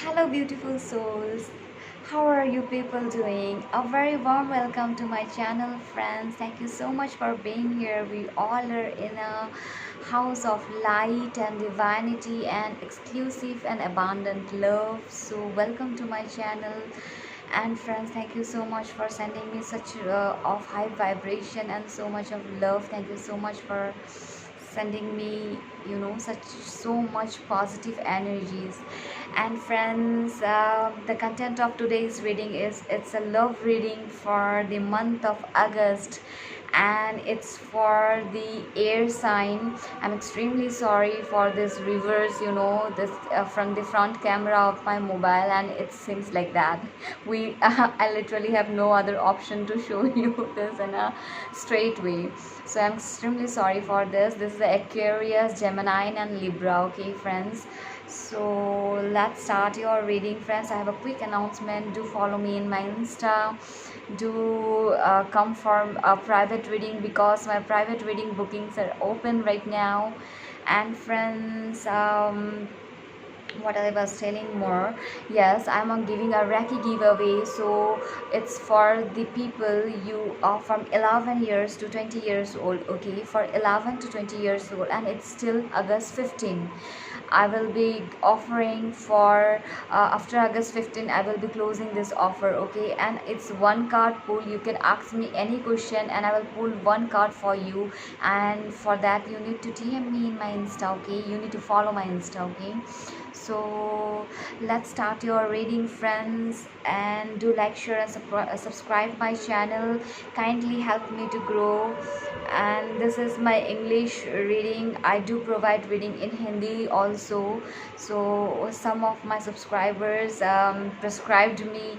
Hello, beautiful souls. How are you people doing? A very warm welcome to my channel, friends. Thank you so much for being here. We all are in a house of light and divinity and exclusive and abundant love. So, welcome to my channel. And friends, thank you so much for sending me such of high vibration and so much of love. Thank you so much for sending me such so much positive energies. And friends, the content of today's reading is it's a love reading for the month of August, and it's for the air sign. I'm extremely sorry for this reverse, this from the front camera of my mobile, and it seems like that we I literally have no other option to show you this in a straight way. So I'm extremely sorry for this is the Aquarius, Gemini and Libra. Okay, friends, so let's start your reading. Friends, I have a quick announcement. Do follow me in my Insta. Do come for a private reading because my private reading bookings are open right now. And friends, what I was telling more, yes, I'm giving a Reiki giveaway. So it's for the people you are from 11 years to 20 years old. Okay, for 11 to 20 years old, and it's still August 15. I will be offering for after August 15. I will be closing this offer. Okay, and it's one card pull. You can ask me any question and I will pull one card for you, and for that you need to DM me in my Insta. Okay, you need to follow my Insta. Okay, so let's start your reading, friends, and do like, share and subscribe my channel. Kindly help me to grow. And this is my English reading. I do provide reading in Hindi also. So some of my subscribers prescribed me,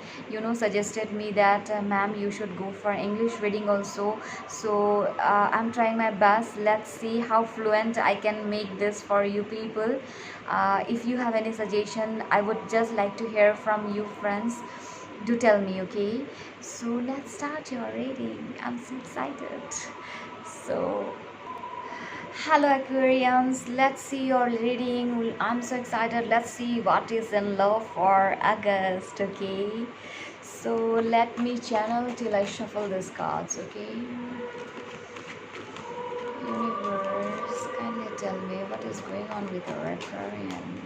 suggested me that ma'am, you should go for English reading also. So I'm trying my best. Let's see how fluent I can make this for you people. If you have any suggestion, I would just like to hear from you, friends. Do tell me. Okay, so let's start your reading. I'm so excited. So hello Aquarians, let's see your reading. I'm so excited. Let's see what is in love for August. Okay, so let me channel till I shuffle these cards. Okay, universe, kindly tell me what is going on with our Aquarians.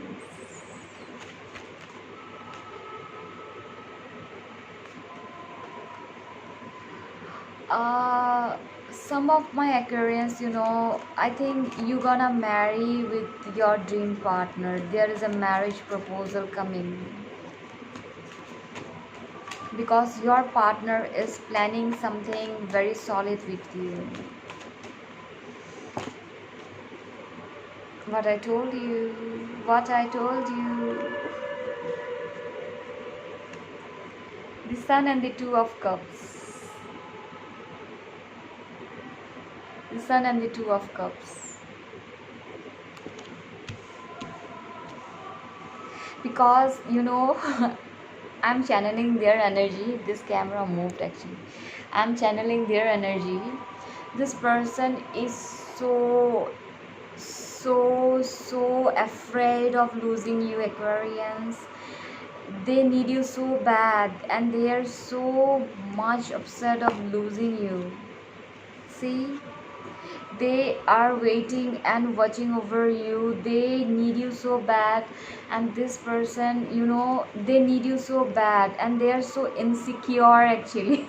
Some of my Aquarians, I think you gonna marry with your dream partner. There is a marriage proposal coming because your partner is planning something very solid with you. What I told you. The Sun and the Two of Cups. The Sun and the Two of Cups. Because I'm channeling their energy. This camera moved actually. I'm channeling their energy. This person is so afraid of losing you, Aquarians. They need you so bad and they are so much upset of losing you. See, they are waiting and watching over you. They need you so bad, and this person, they need you so bad and they are so insecure actually.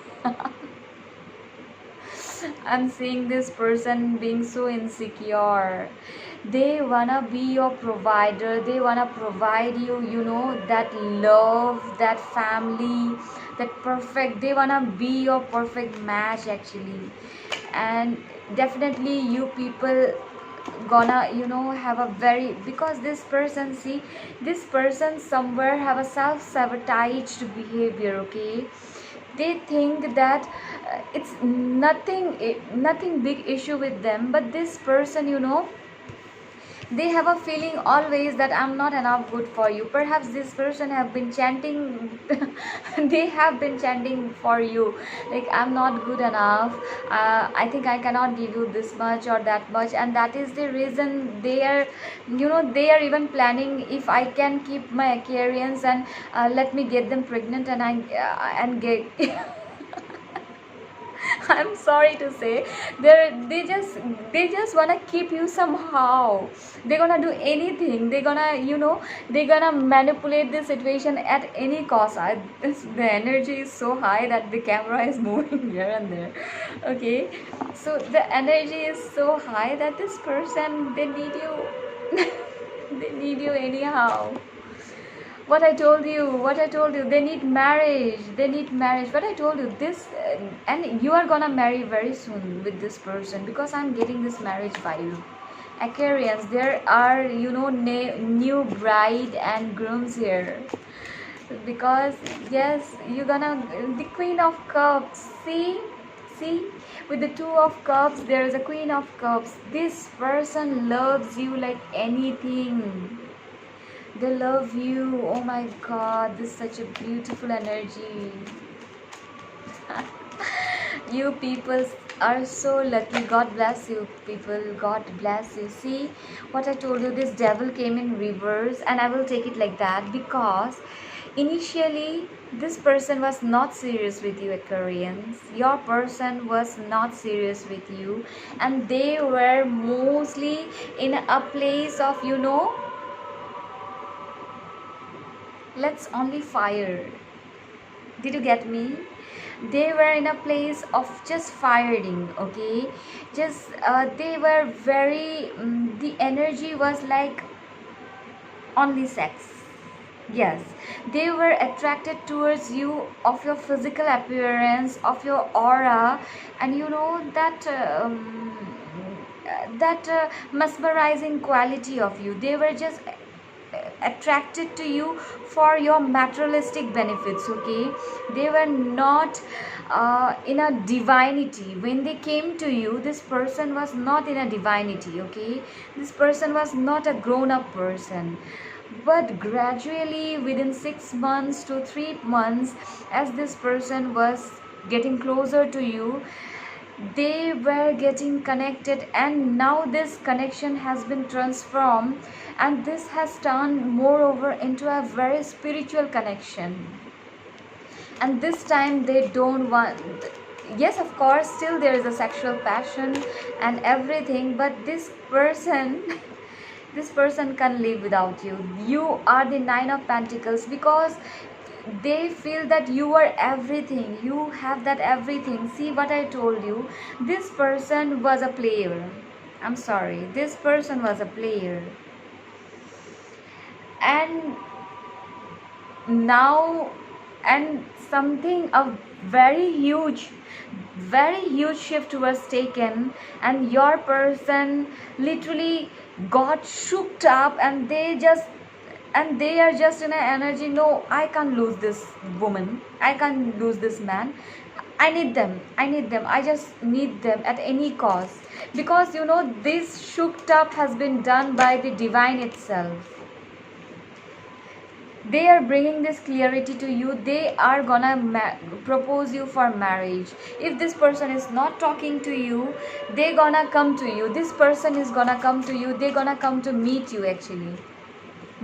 I'm seeing this person being so insecure. They wanna be your provider. They wanna provide you, that love, that family, that perfect. They wanna be your perfect match actually. And definitely you people gonna have a very, because this person, see, this person somewhere have a self-sabotaged behavior. Okay, they think that it's nothing big issue with them, but this person, They have a feeling always that I'm not enough good for you. Perhaps this person have been chanting they have been chanting for you, like I'm not good enough, I think I cannot give you this much or that much, and that is the reason they are, they are even planning, if I can keep my Aquarians, and let me get them pregnant, and I and get I'm sorry to say, they just wanna keep you somehow. They're gonna do anything. They're gonna manipulate the situation at any cost. The energy is so high that the camera is moving here and there. Okay, so the energy is so high that this person, they need you. They need you anyhow. What I told you, they need marriage, what I told you, this and you are gonna marry very soon with this person, because I'm getting this marriage vibe. Aquarians, there are, new bride and grooms here, because yes, you're gonna, the Queen of Cups, see, with the Two of Cups, there is a Queen of Cups. This person loves you like anything. They love you. Oh my god, this is such a beautiful energy. You people are so lucky. God bless you, people. God bless you. See what I told you, this devil came in reverse, and I will take it like that, because initially this person was not serious with you, Aquarians. Your person was not serious with you, and they were mostly in a place of, let's only fire. Did you get me? They were in a place of just firing, okay? Just they were very the energy was like only sex. Yes, they were attracted towards you, of your physical appearance, of your aura, and that mesmerizing quality of you. They were just attracted to you for your materialistic benefits, okay? They were not in a divinity. When they came to you, this person was not in a divinity, okay? This person was not a grown-up person. But gradually, within 6 months to 3 months, as this person was getting closer to you, they were getting connected, and now this connection has been transformed, and this has turned moreover into a very spiritual connection. And this time they don't want, yes, of course, still there is a sexual passion and everything, but this person this person can live without you. You are the Nine of Pentacles, because they feel that you are everything, you have that everything. See what I told you, this person was a player. I'm sorry, this person was a player, and now, and something, a very huge shift was taken, and your person literally got shooked up, and they are just in an energy, no, I can't lose this woman, I can't lose this man, I need them, I just need them at any cost, because this shooked up has been done by the divine itself. They are bringing this clarity to you. They are gonna propose you for marriage. If this person is not talking to you, they gonna come to you. This person is gonna come to you. They gonna come to meet you, actually,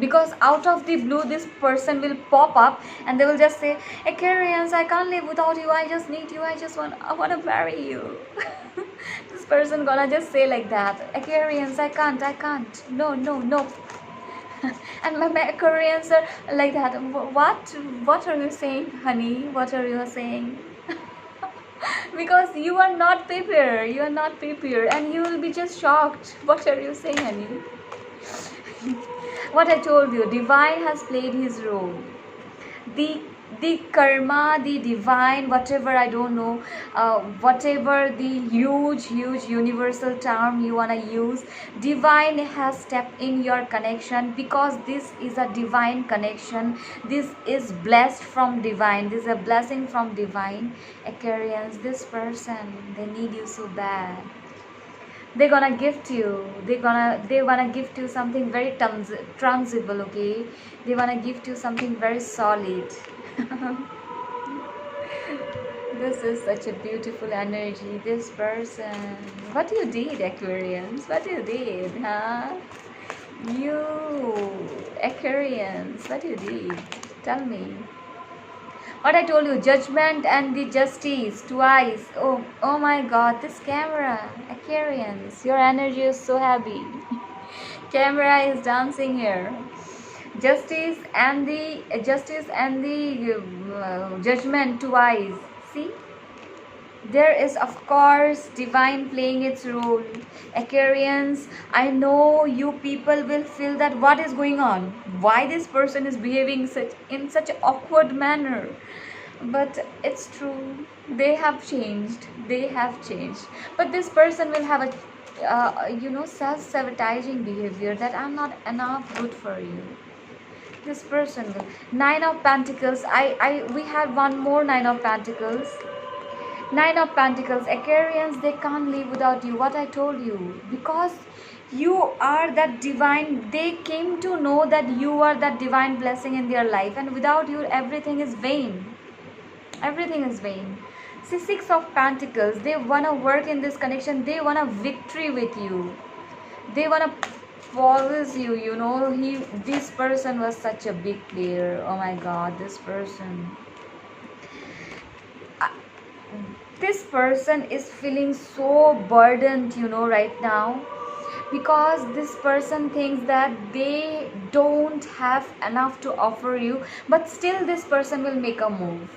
because out of the blue this person will pop up, and they will just say, Aquarians, I can't live without you, I just need you, I want to marry you. This person gonna just say like that, Aquarians, I can't, no, no, no. And my Koreans are like that. What are you saying, honey? What are you saying? Because you are not prepared. You are not prepared, and you will be just shocked. What are you saying, honey? What I told you, divine has played his role. The karma, the divine, whatever, I don't know, whatever the huge universal term you wanna use, divine has stepped in your connection, because this is a divine connection. This is blessed from divine. This is a blessing from divine. Aquarians, this person, they need you so bad. They're gonna gift you, they wanna gift you something very tangible, okay? They wanna gift you something very solid. This is such a beautiful energy, this person. What you did, Aquarians? What you did, huh? You, Aquarians, what you did? Tell me. What I told you, judgment and the justice twice. Oh my God, this camera, Aquarians, your energy is so heavy. Camera is dancing here. Justice and the judgment twice. See, there is of course divine playing its role. Aquarians, I know you people will feel that what is going on, why this person is behaving in such an awkward manner, but it's true. They have changed, but this person will have a self-sabotaging behavior, that I'm not enough good for you. This person will. Nine of Pentacles. I we had one more Nine of Pentacles. Nine of Pentacles. Aquarians, they can't live without you. What I told you, because you are that divine. They came to know that you are that divine blessing in their life, and without you, everything is vain. Everything is vain. See, Six of Pentacles. They wanna work in this connection. They wanna victory with you. They wanna possess you. You know, this person was such a big player. Oh my God, this person. This person is feeling so burdened, right now, because this person thinks that they don't have enough to offer you, but still this person will make a move.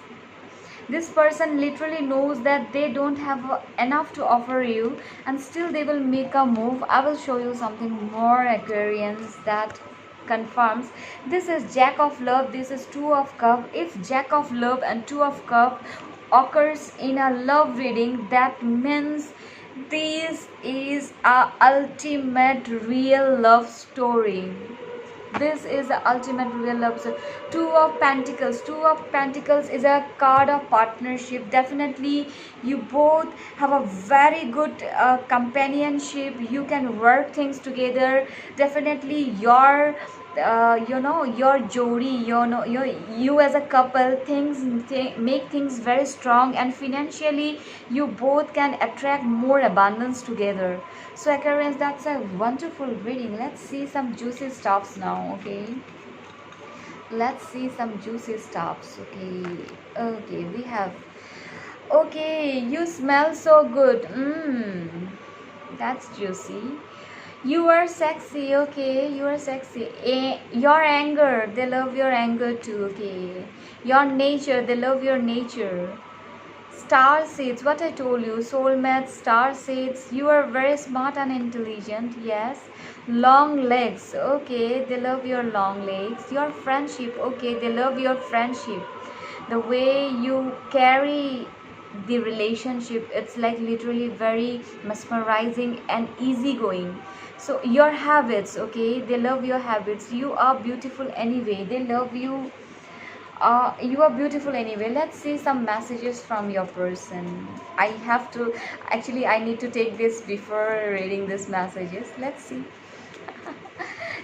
This person literally knows that they don't have enough to offer you, and still they will make a move. I will show you something more, Aquarians, that confirms. This is Jack of Love, this is Two of Cup. If Jack of Love and Two of Cup occurs in a love reading, that means this is a ultimate real love story. This is the ultimate real love story. Two of Pentacles. Two of Pentacles is a card of partnership. Definitely you both have a very good companionship. You can work things together. Definitely your your jodi, you as a couple, make things very strong, and financially you both can attract more abundance together. So Aquarians, that's a wonderful reading. Let's see some juicy stuffs now. Okay, let's see some juicy stuffs. Okay, we have. Okay, you smell so good. That's juicy. You are sexy. Okay, you are sexy. Your anger, they love your anger too. Okay, your nature, they love your nature. Star seeds, what I told you, soulmates, star seeds. You are very smart and intelligent. Yes. Long legs. Okay, they love your long legs. Your friendship. Okay, they love your friendship. The way you carry the relationship, it's like literally very mesmerizing and easygoing. So your habits, okay, they love your habits. You are beautiful anyway, they love you. You are beautiful anyway. Let's see some messages from your person. I have to, actually I need to take this before reading these messages. Let's see.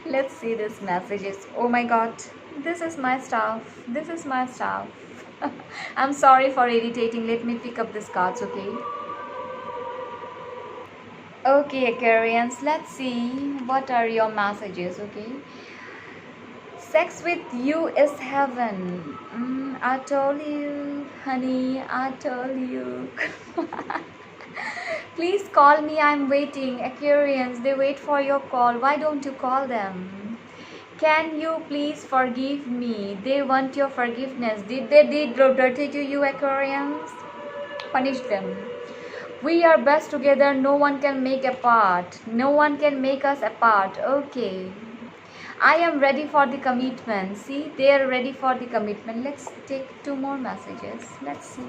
Let's see these messages. Oh my God, this is my stuff. This is my stuff. I'm sorry for irritating. Let me pick up these cards. Okay, Aquarians, let's see what are your messages. Okay, sex with you is heaven. I told you, honey, I told you. Please call me, I'm waiting. Aquarians, they wait for your call. Why don't you call them? Can you please forgive me? They want your forgiveness. Did they did dirty to you, Aquarians? Punish them. We are best together. No one can make apart. No one can make us apart. Okay. I am ready for the commitment. See, they are ready for the commitment. Let's take two more messages. Let's see.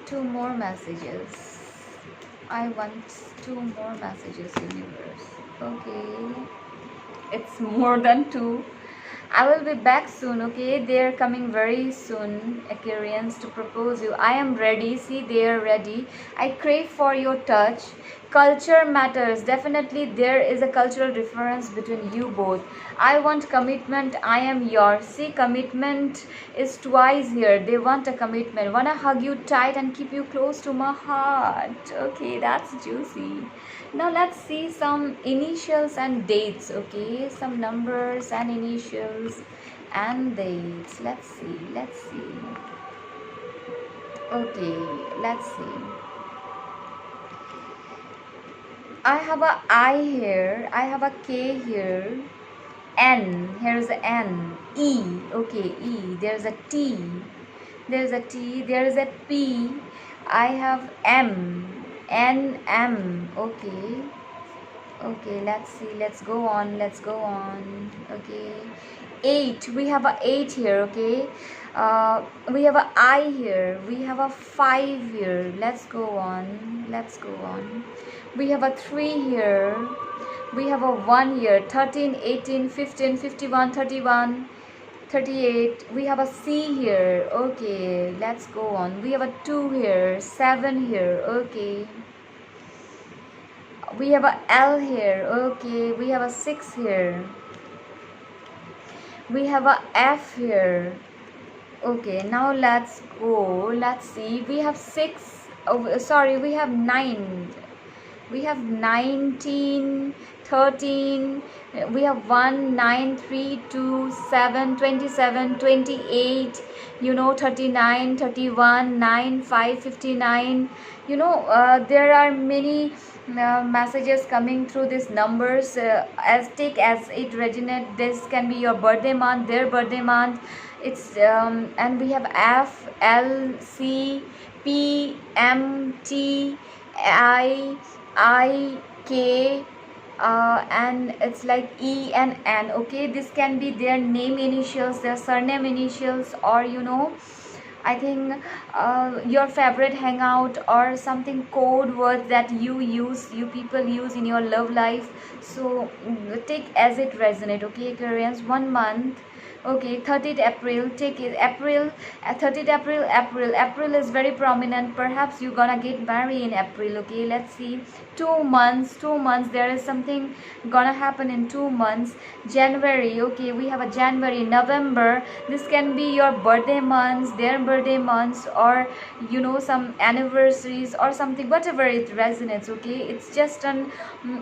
Two more messages. I want two more messages, universe. Okay. It's more than two. I will be back soon, okay? They are coming very soon, Aquarians, to propose you. I am ready. See, they are ready. I crave for your touch. Culture matters. Definitely, there is a cultural difference between you both. I want commitment. I am yours. See, commitment is twice here. They want a commitment. Wanna hug you tight and keep you close to my heart. Okay, that's juicy. Now let's see some initials and dates. Okay, some numbers and initials and dates. Let's see. Okay, let's see. I have a I here, I have a K here, N, here's a N, E, okay, E, there's a T, there's a T, there's a P, I have M, N, M, okay, okay, let's see, let's go on, okay, 8, we have a 8 here, okay, we have a I here, we have a 5 here, let's go on, we have a 3 here, we have a 1 here, 13, 18, 15, 51, 31, 38, we have a C here, okay, let's go on, we have a 2 here, 7 here, okay, we have a L here, okay, we have a 6 here, we have a F here, okay, now let's go, let's see, we have 6, oh, sorry, we have 9, we have 19, 13, we have 1, 9, 3, 2, 7, 27, 28, 39, 31, 9, 5, 59, there are many messages coming through these numbers, as take as it resonates. This can be your birthday month, their birthday month. It's and we have F, L, C, P, M, T, I, K, and it's like E and N, okay? This can be their name initials, their surname initials, or I think your favorite hangout or something code word that you people use in your love life. So take as it resonate, okay, Koreans. 1 month, okay, 30th April, take it, April, 30th April is very prominent. Perhaps you're gonna get married in April, okay? Let's see. 2 months, there is something gonna happen in 2 months. January, okay, we have a January. November, this can be your birthday months, their birthday months, or some anniversaries or something, whatever it resonates, okay? It's just an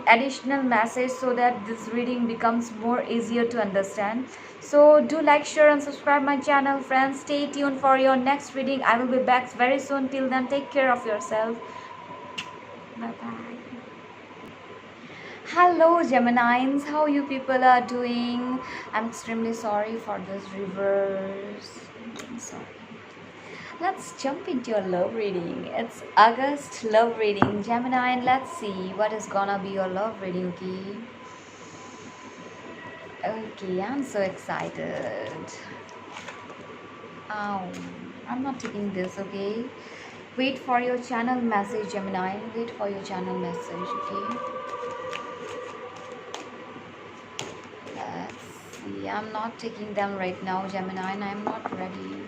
additional message so that this reading becomes more easier to understand. So do like, share and subscribe my channel, friends. Stay tuned for your next reading. I will be back very soon. Till then, take care of yourself. Bye bye. Hello Geminines, how you people are doing? I'm extremely sorry for this reverse. I'm sorry. Let's jump into your love reading. It's August love reading, Gemini, and let's see what is gonna be your love reading, okay? Okay, I'm so excited. I'm not taking this, okay? Wait for your channel message, Gemini. Wait for your channel message, okay? Let's see. I'm not taking them right now, Gemini, and I'm not ready.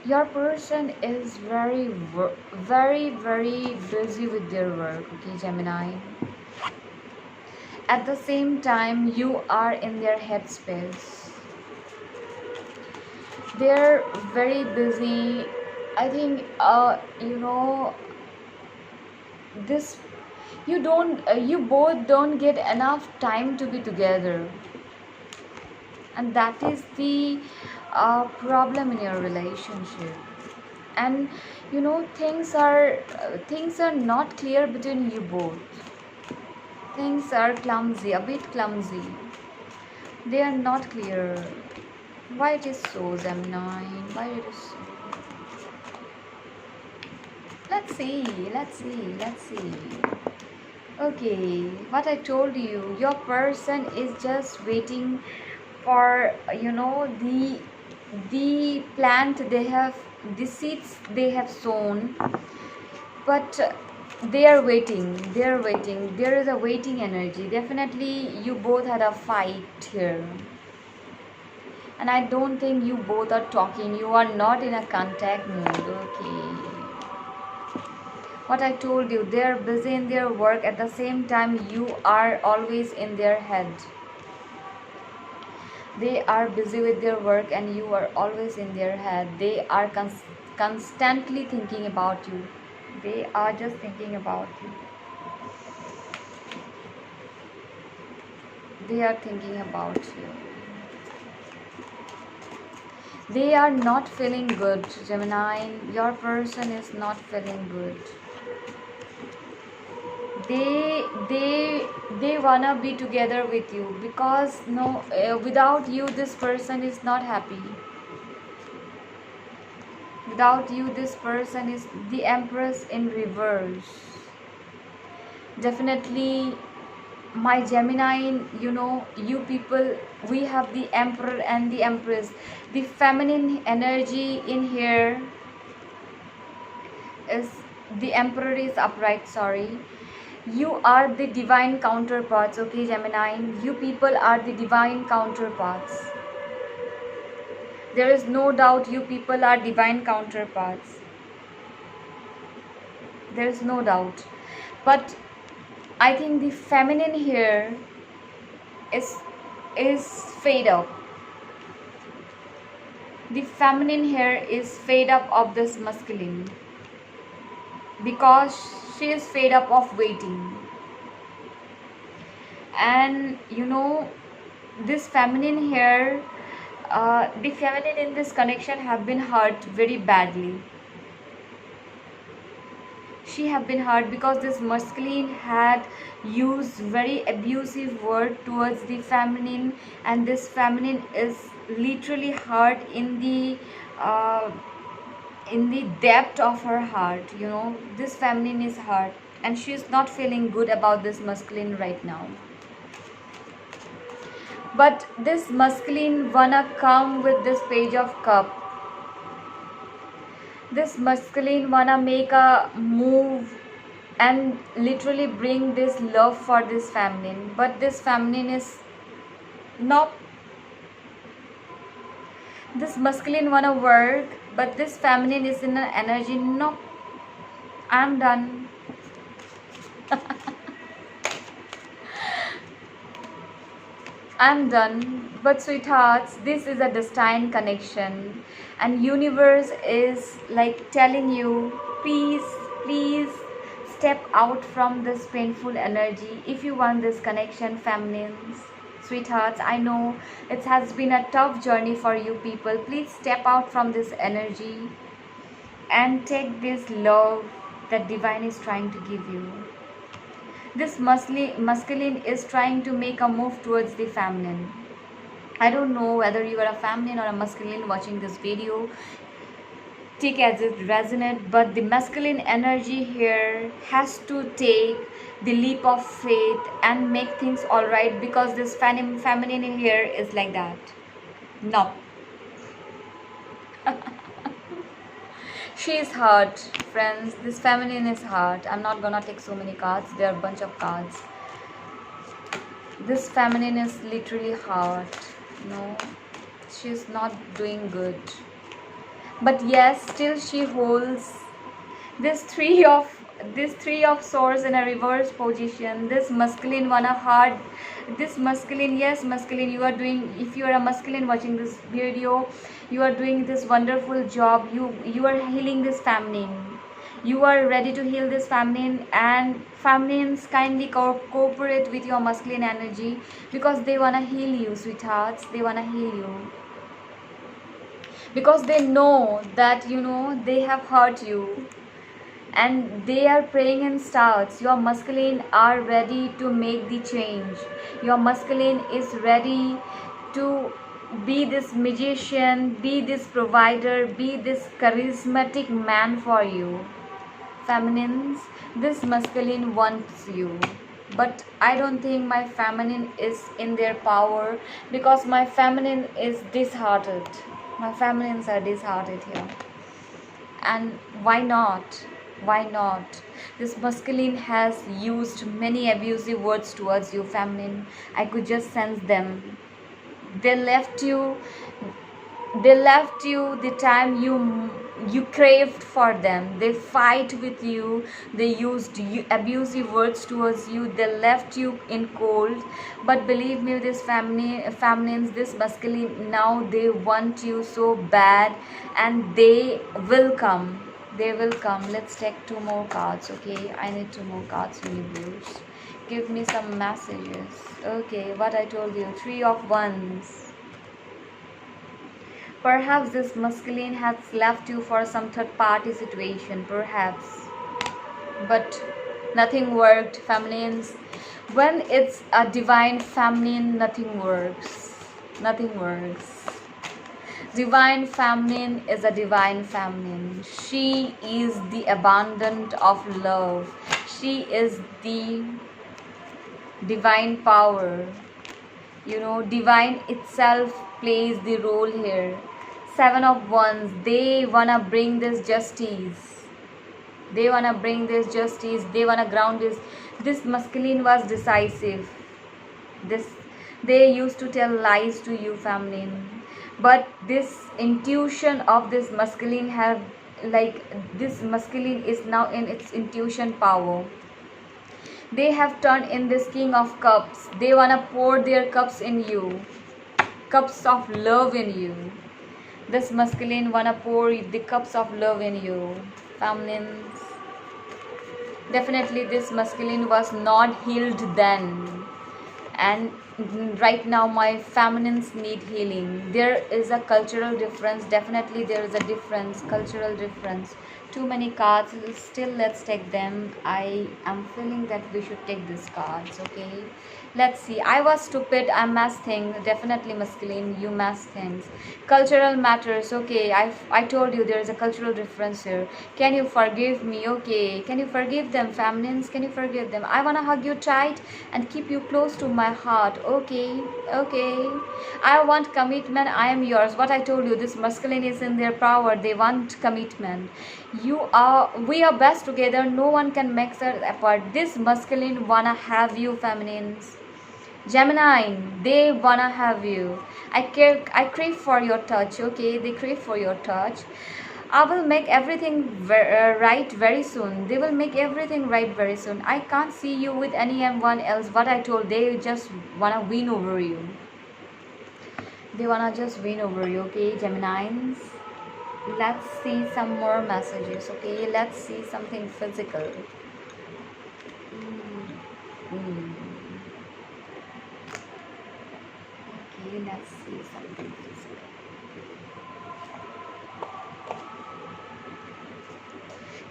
Your person is very busy with their work, okay, Gemini? At the same time, you are in their headspace. They're very busy. I think this you both don't get enough time to be together, and that is the problem in your relationship. And things are not clear between you both. Things are clumsy, a bit clumsy. They are not clear. Why it is so, Gemini? Why it is so? Let's see. Okay, what I told you, your person is just waiting for the plant they have the seeds they have sown, but they are waiting, they are waiting, there is a waiting energy. Definitely you both had a fight here, and I don't think you both are talking, you are not in a contact mode. Okay, what I told you, they are busy in their work, at the same time you are always in their head. They are busy with their work and you are always in their head. They are constantly thinking about you. They are just thinking about you. They are thinking about you. They are not feeling good, Gemini. Your person is not feeling good. They wanna be together with you, because no, without you this person is not happy. Without you this person is the Empress in reverse. Definitely my Gemini, you know, you people, we have the Emperor and the Empress. The feminine energy in here is, the Emperor is upright, sorry. You are the divine counterparts, okay Gemini, you people are the divine counterparts. There is no doubt you people are divine counterparts. There is no doubt. But I think the feminine here is fed up. The feminine here is fed up of this masculine, because she is fed up of waiting. And you know, this feminine here, the feminine in this connection have been hurt very badly. She have been hurt because this masculine had used very abusive word towards the feminine, and this feminine is literally hurt uh, in the depth of her heart. You know, this feminine is hurt and she is not feeling good about this masculine right now. But this masculine wanna come with this Page of Cup. This masculine wanna make a move and literally bring this love for this feminine, but this feminine is nope. This masculine wanna work, but this feminine is in an energy, nope, I'm done. I'm done. But sweethearts, this is a destined connection, and universe is like telling you, please step out from this painful energy if you want this connection, feminines. Sweethearts, I know it has been a tough journey for you people. Please step out from this energy and take this love that divine is trying to give you. This masculine is trying to make a move towards the feminine. I don't know whether you are a feminine or a masculine watching this video. Take as it resonates, but the masculine energy here has to take the leap of faith and make things alright, because this feminine here is like that. No. She is hurt, friends. This feminine is hurt. I'm not gonna take so many cards. There are a bunch of cards. This feminine is literally hurt. No, she's not doing good. But yes, still she holds this three of swords in a reverse position. This masculine wanna hard. This masculine, yes, masculine, you are doing, if you are a masculine watching this video, you are doing this wonderful job. You are healing this feminine. You are ready to heal this feminine, and feminines kindly cooperate with your masculine energy, because they wanna heal you, sweethearts. They wanna heal you, because they know that, you know, they have hurt you, and they are praying in stars. Your masculine are ready to make the change. Your masculine is ready to be this magician, be this provider, be this charismatic man for you. Feminines, this masculine wants you, but I don't think my feminine is in their power, because my feminine is disheartened. My feminines are disheartened here. and why not? Why not? This masculine has used many abusive words towards you, feminine. I could just sense them. They left you, the time you craved for them. They fight with you. They used abusive words towards you. They left you in cold. But believe me, this feminines, this masculine, now they want you so bad, and they will come. They will come. Let's take two more cards. Okay, I need two more cards, universe. Give me some messages. Okay, what I told you, Three of Wands. Perhaps this masculine has left you for some third party situation, perhaps. But nothing worked, feminines. When it's a divine feminine, nothing works. Nothing works. Divine feminine is a divine feminine. She is the abundant of love. She is the divine power. You know, divine itself plays the role here. Seven of Wands, they wanna bring this justice. They wanna bring this justice. They wanna ground this. This masculine was decisive. They used to tell lies to you, feminine. But this intuition of this masculine have, like, this masculine is now in its intuition power. They have turned in this King of Cups. They wanna pour their cups in you. Cups of love in you. This masculine wanna pour the cups of love in you, feminines. Definitely this masculine was not healed then, and right now my feminines need healing. There is a cultural difference. Definitely there is a difference, cultural difference. Too many cards, still let's take them. I am feeling that we should take these cards. Okay, let's see. I was stupid, I messed things. Definitely masculine, you messed things. Cultural matters. Okay, I told you there is a cultural difference here. Can you forgive me? Okay, can you forgive them, feminines? Can you forgive them? I want to hug you tight and keep you close to my heart. Okay, okay, I want commitment. I am yours. What I told you, this masculine is in their power. They want commitment. We are best together. No one can make us apart. This masculine wanna have you, feminines. Gemini, they wanna have you. I crave for your touch. Okay, they crave for your touch. I will make everything right very soon. They will make everything right very soon. I can't see you with anyone else. What I told, they just wanna win over you. They wanna just win over you. Okay, Geminis. Let's see some more messages. Okay, let's see something physical. Okay, let's see something physical.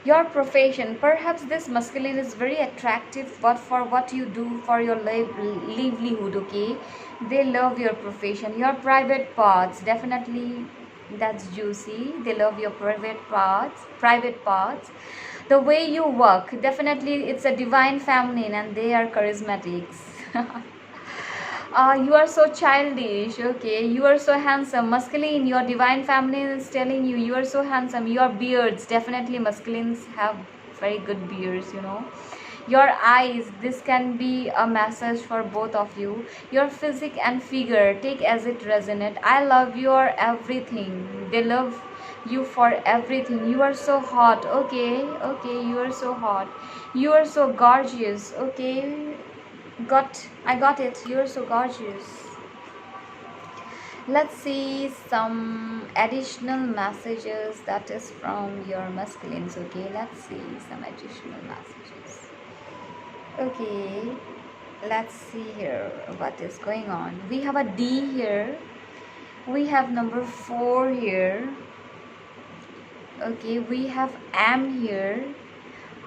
Your profession. Perhaps this masculine is very attractive, but for what you do for your livelihood. Okay, they love your profession. Your private parts, definitely that's juicy. They love your private parts. The way you work, definitely it's a divine feminine, and they are charismatics. You are so childish. Okay, you are so handsome. Masculine, your divine feminine is telling you, you are so handsome. Your beards, definitely masculines have very good beards, you know. Your eyes, this can be a message for both of you. Your physique and figure, take as it resonates. I love your everything. They love you for everything. You are so hot. Okay, okay, you are so hot. You are so gorgeous. Okay, I got it. You're so gorgeous. Let's see some additional messages that is from your masculines. Okay, let's see some additional messages. Okay, let's see here what is going on. We have a D here. We have number 4 here. Okay, we have M here.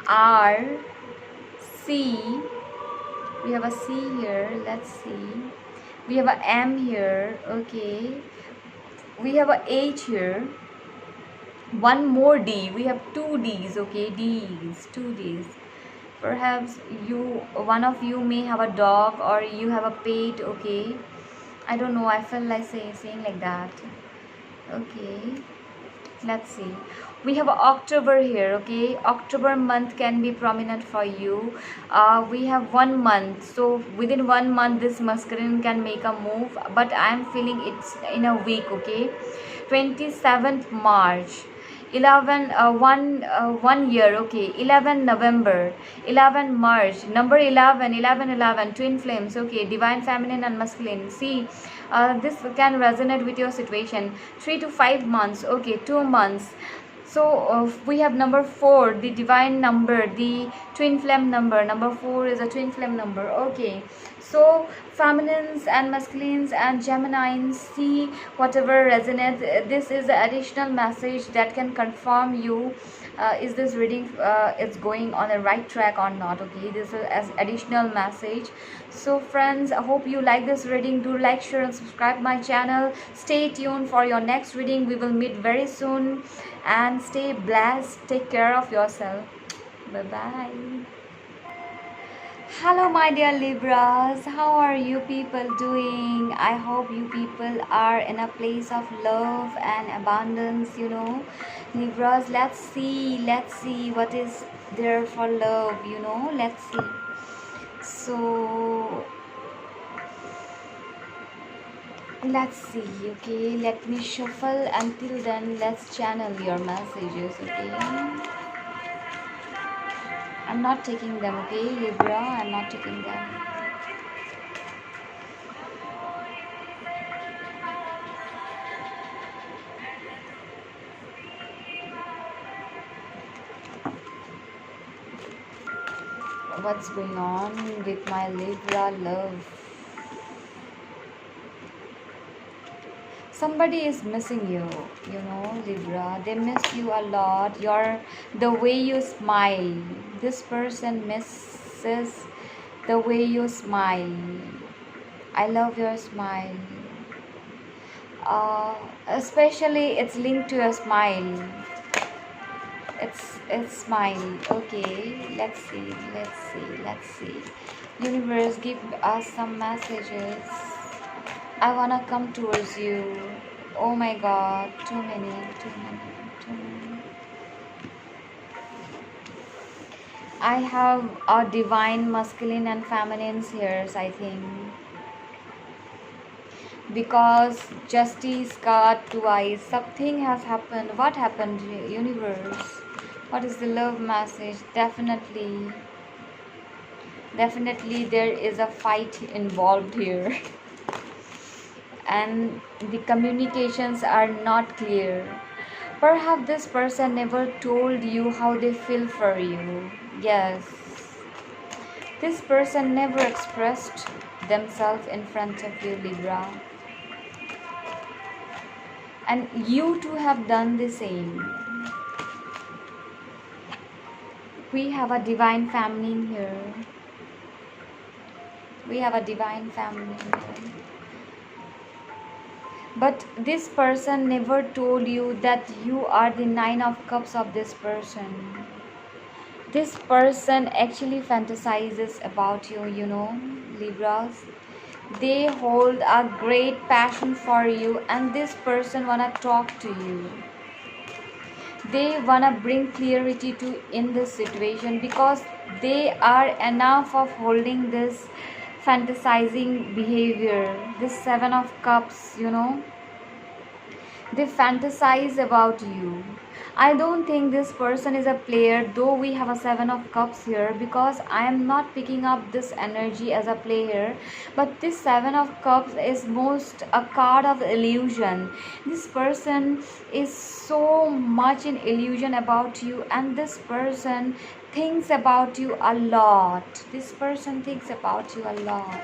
R, C. We have a C here. Let's see. We have a M here. Okay, we have a H here. One more D. We have 2 D's. Okay, D's, 2 D's. Perhaps one of you may have a dog, or you have a pet. Okay, I don't know, I feel like saying like that. Okay, Let's see. We have October here, okay? October month can be prominent for you. We have 1 month, so within 1 month, this masculine can make a move, but I am feeling it's in a week, okay? 27th March. 11 1 year, okay. 11 November, 11 March, number 11, 11, 11, twin flames, okay. Divine feminine and masculine. See, this can resonate with your situation. 3 to 5 months, okay. 2 months. So we have number 4, the divine number, the twin flame number. Number 4 is a twin flame number, okay. So feminines and masculines and Geminines, see whatever resonates. This is the additional message that can confirm you is this reading is going on the right track or not, okay. This is as additional message. So friends, I hope you like this reading. Do like, share and subscribe my channel. Stay tuned for your next reading. We will meet very soon, and stay blessed. Take care of yourself. Bye bye. Hello my dear Libras, how are you people doing? I hope you people are in a place of love and abundance, you know. Libras, let's see what is there for love, you know. Let's see. So let's see, okay. Let me shuffle. Until then, let's channel your messages, okay. I'm not taking them, okay, Libra, I'm not taking them. What's going on with my Libra love? Somebody is missing you, you know, Libra. They miss you a lot. The way you smile. This person misses the way you smile. I love your smile. Especially it's linked to your smile. It's smile. Okay, let's see. Universe, give us some messages. I wanna come towards you. Oh my God, too many. I have a divine masculine and feminines here, I think. Because justice card twice. Something has happened. What happened, universe? What is the love message? Definitely there is a fight involved here. And the communications are not clear. Perhaps this person never told you how they feel for you. Yes. This person never expressed themselves in front of you, Libra. And you too have done the same. We have a divine feminine here. But this person never told you that you are the 9 of cups of this person. This person actually fantasizes about you, you know, Libras. They hold a great passion for you, and this person wanna talk to you. They wanna bring clarity to in this situation, because they are enough of holding this fantasizing behavior. This 7 of cups, you know, they fantasize about you. I don't think this person is a player, though we have a 7 of cups here, because I am not picking up this energy as a player. But this 7 of cups is most a card of illusion. This person is so much in illusion about you, and this person thinks about you a lot. This person thinks about you a lot.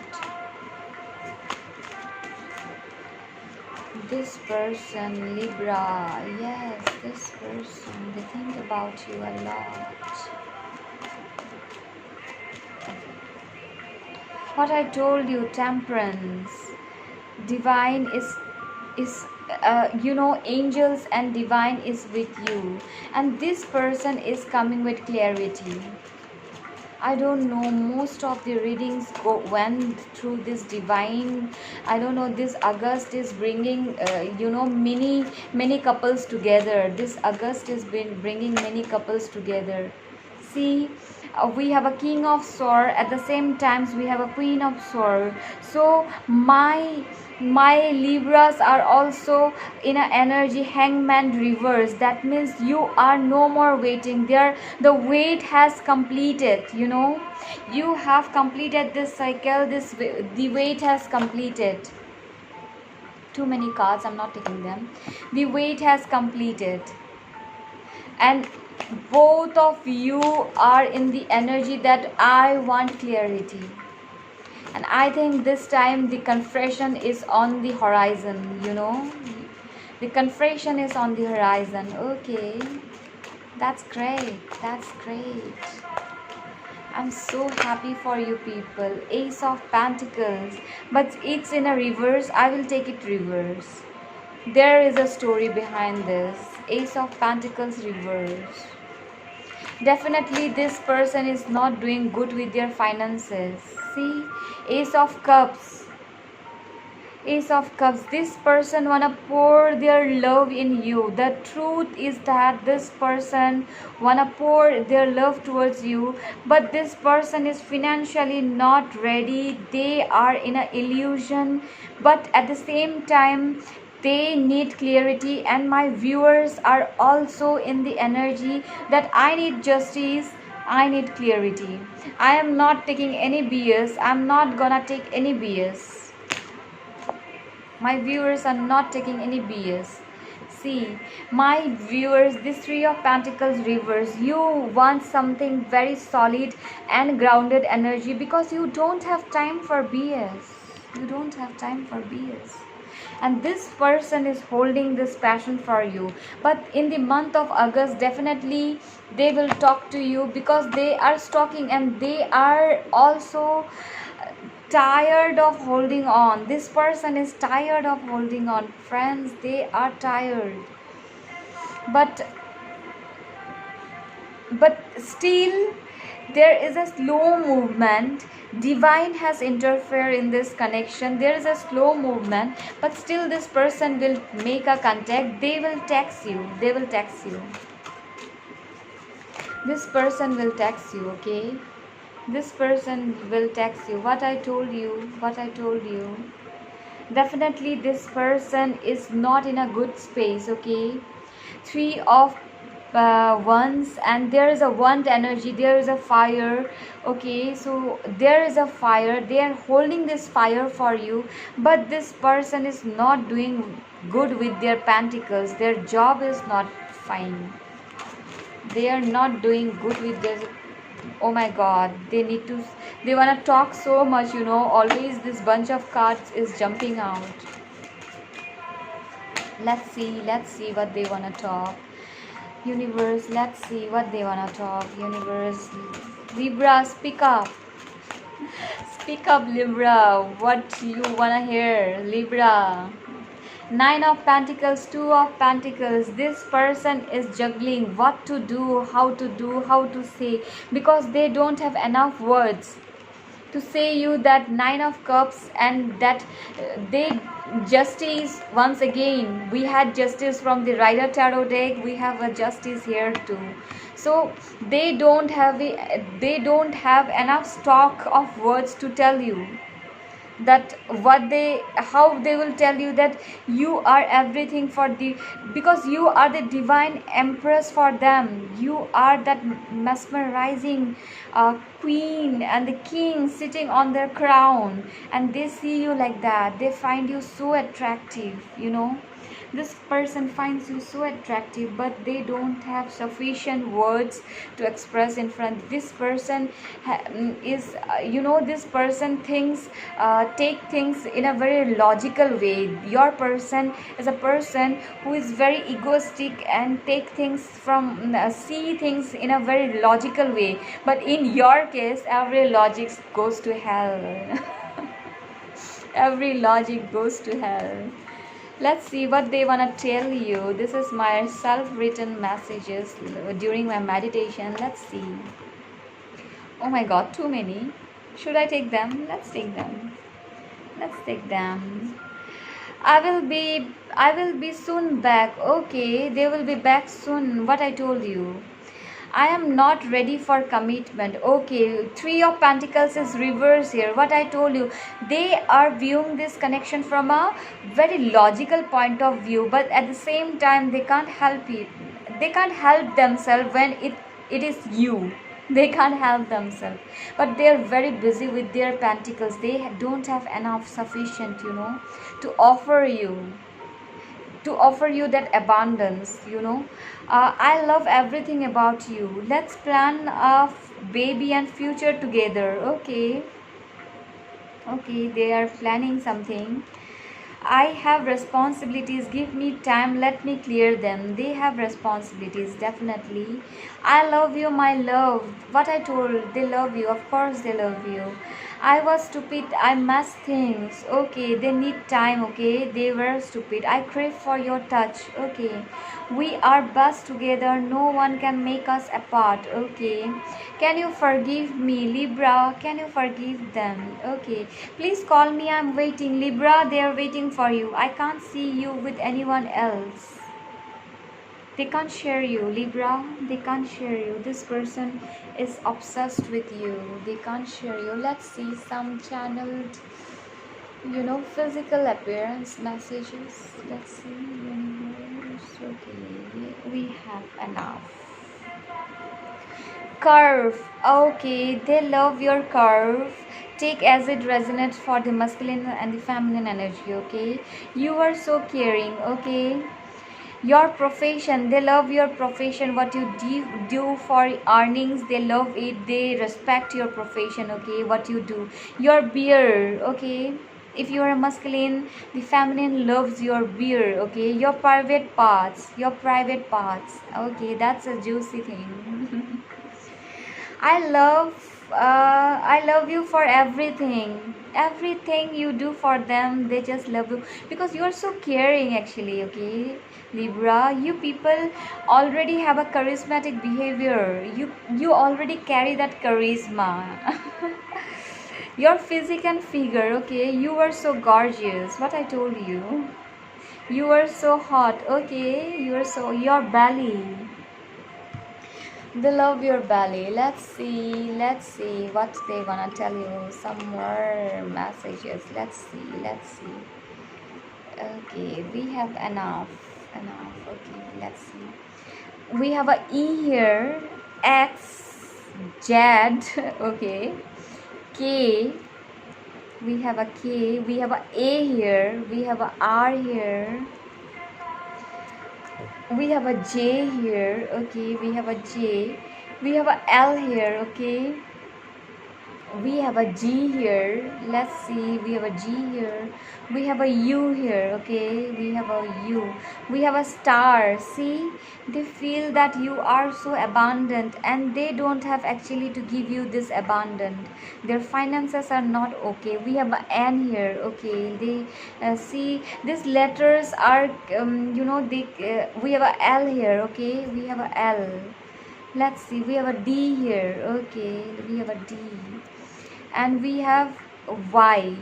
This person, Libra, yes, this person, they think about you a lot. What I told you, Temperance, divine is you know, angels and divine is with you, and this person is coming with clarity. I don't know, most of the readings went through this divine. I don't know, this August is bringing, many couples together. This August has been bringing many couples together. See, we have a king of sword, at the same times we have a queen of sword. So my Libras are also in an energy hangman reverse. That means you are no more waiting there. The wait has completed, you have completed this cycle. The wait has completed. Too many cards, I'm not taking them. The wait has completed, and both of you are in the energy that I want clarity. And I think this time the confession is on the horizon. The confession is on the horizon. Okay, that's great, that's great. I'm so happy for you people. Ace of Pentacles, but it's in a reverse. I will take it reverse. There is a story behind this. Ace of Pentacles reverse. Definitely this person is not doing good with their finances. See, Ace of Cups. Ace of Cups. This person wanna pour their love in you. The truth is that this person wanna pour their love towards you, but this person is financially not ready. They are in an illusion, but at the same time they need clarity. And my viewers are also in the energy that I need justice, I need clarity. I am not taking any BS. I'm not gonna take any BS. My viewers are not taking any BS. See, my viewers, this Three of Pentacles reverse, you want something very solid and grounded energy, because you don't have time for BS. You don't have time for BS. And this person is holding this passion for you, but in the month of August definitely they will talk to you, because they are stalking and they are also tired of holding on. This person is tired of holding on, friends. They are tired, but still there is a slow movement. Divine has interfered in this connection. There is a slow movement, but still this person will make a contact. They will text you. They will text you. This person will text you, okay? This person will text you. What I told you, what I told you. Definitely this person is not in a good space, okay? Three of Wands, and there is a wand energy. There is a fire, okay? So there is a fire. They are holding this fire for you, but this person is not doing good with their pentacles. Their job is not fine. They are not doing good with their, oh my god, they want to talk so much, always this bunch of cards is jumping out. Let's see what they want to talk. Universe, let's see what they want to talk. Universe, Libra, speak up. Speak up, Libra. What you want to hear, Libra? Nine of Pentacles, Two of Pentacles. This person is juggling what to do, how to say, because they don't have enough words to say you that Nine of Cups, and that they justice. Once again, we had justice from the Rider Tarot deck. We have a justice here too. So they don't have enough stock of words to tell you that how they will tell you that you are everything for the, because you are the divine empress for them. You are that mesmerizing queen and the king sitting on their crown, and they see you like that. They find you so attractive. This person finds you so attractive, but they don't have sufficient words to express in front. This person is this person thinks, take things in a very logical way. Your person is a person who is very egoistic and take things from see things in a very logical way, but in your case every logic goes to hell. Every logic goes to hell. Let's see what they want to tell you. This is my self-written messages during my meditation. Let's see. Oh my god, too many. Should I take them? Let's take them. Let's take them. I will be soon back. Okay, they will be back soon. What I told you. I am not ready for commitment. Okay, Three of Pentacles is reverse here. What I told you, they are viewing this connection from a very logical point of view, but at the same time, they can't help it. They can't help themselves when it is you. They can't help themselves, but they are very busy with their pentacles. They don't have enough sufficient, to offer you that abundance. I love everything about you. Let's plan a baby and future together. Okay, they are planning something. I have responsibilities. Give me time. Let me clear them. They have responsibilities, definitely. I love you, my love. What I told, they love you. Of course, they love you. I was stupid. I messed things. Okay, they need time. Okay, they were stupid. I crave for your touch. Okay, we are best together. No one can make us apart. Okay, can you forgive me, Libra? Can you forgive them? Okay, please call me. I'm waiting. Libra, they are waiting for you. I can't see you with anyone else. They can't share you, Libra. They can't share you. This person is obsessed with you. They can't share you. Let's see some channeled, physical appearance messages. Let's see. Universe. Okay, we have enough. Curve. Okay, they love your curve. Take as it resonates for the masculine and the feminine energy. Okay, you are so caring. Okay, your profession, they love your profession. What you do for earnings, they love it. They respect your profession. Okay, what you do, your beard. Okay, if you are a masculine, the feminine loves your beard. Okay, your private parts, okay, that's a juicy thing. I love you for everything you do for them. They just love you because you are so caring, actually. Okay, Libra, you people already have a charismatic behavior. You already carry that charisma. Your physique and figure. Okay, you are so gorgeous. What I told you, you are so hot. Okay, your belly, they love your belly. Let's see what they wanna tell you. Some more messages. Let's see. Okay, we have enough. Okay, let's see. We have a E here. X, Z. Okay, K. We have a K. We have a A here. We have a R here. We have a J here. Okay, we have a J. We have a L here. Okay, we have a G here. Let's see, we have a G here. We have a U here. Okay, we have a U. We have a star. See, they feel that you are so abundant and they don't have actually to give you this abundant. Their finances are not okay. We have a N here. Okay, they see these letters are we have a L here. Okay, we have a L. Let's see, we have a D here. Okay, we have a D. And we have Y.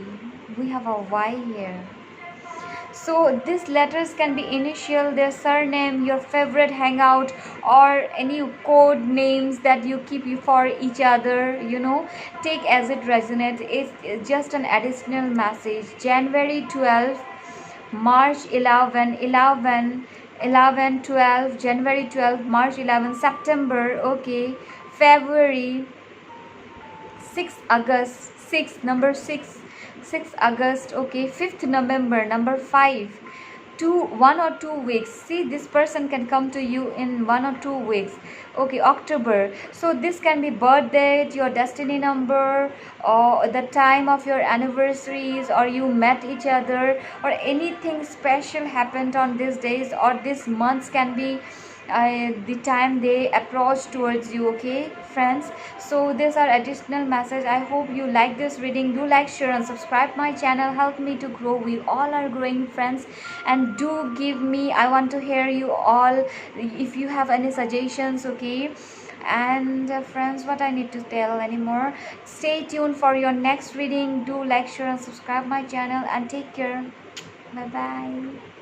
We have a Y here. So these letters can be initial, their surname, your favorite hangout, or any code names that you keep for each other. Take as it resonates. It's just an additional message. January 12, March 11, 12, January 12, March 11, September. Okay, February 6 August, 6, number 6, 6 August. Okay, 5th November, number 5, 1 or 2 weeks. See, this person can come to you in 1 or 2 weeks. Okay, October. So this can be birth date, your destiny number, or the time of your anniversaries, or you met each other, or anything special happened on these days, or these months can be the time they approach towards you. Okay, friends, so these are additional message. I hope you like this reading. Do like, share and subscribe my channel. Help me to grow. We all are growing, friends. And do give me, I want to hear you all if you have any suggestions. Okay, And friends, what I need to tell anymore? Stay tuned for your next reading. Do like, share, and subscribe my channel. And take care. Bye bye.